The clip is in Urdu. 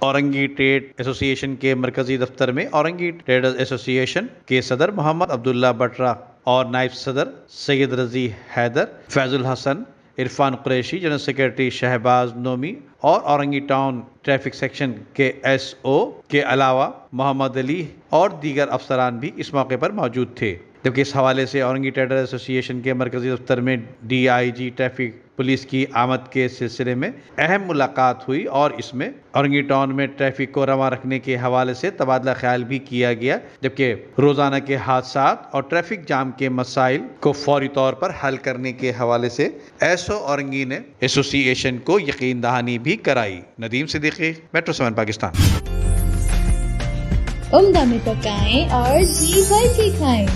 اورنگی ٹریڈ ایسوسی ایشن کے مرکزی دفتر میں اورنگی ٹریڈرز ایسوسی ایشن کے صدر محمد عبداللہ بٹرا اور نائب صدر سید رضی حیدر، فیض الحسن، عرفان قریشی، جنرل سیکرٹری شہباز نومی اور اورنگی ٹاؤن ٹریفک سیکشن کے ایس او کے علاوہ محمد علی اور دیگر افسران بھی اس موقع پر موجود تھے۔ جبکہ اس حوالے سے اورنگی ٹریڈر ایسوسی ایشن کے مرکزی دفتر میں D I G traffic police کی آمد کے سلسلے میں اہم ملاقات ہوئی اور اس میں اورنگی ٹاؤن میں ٹریفک کو رواں رکھنے کے حوالے سے تبادلہ خیال بھی کیا گیا، جبکہ روزانہ کے حادثات اور ٹریفک جام کے مسائل کو فوری طور پر حل کرنے کے حوالے سے ایس او اورنگی نے ایسوسی ایشن کو یقین دہانی بھی کرائی۔ ندیم صدیقی، میٹرو 7 پاکستان۔ عمدہ میں پکائیں اور جی بھر کے کھائیں۔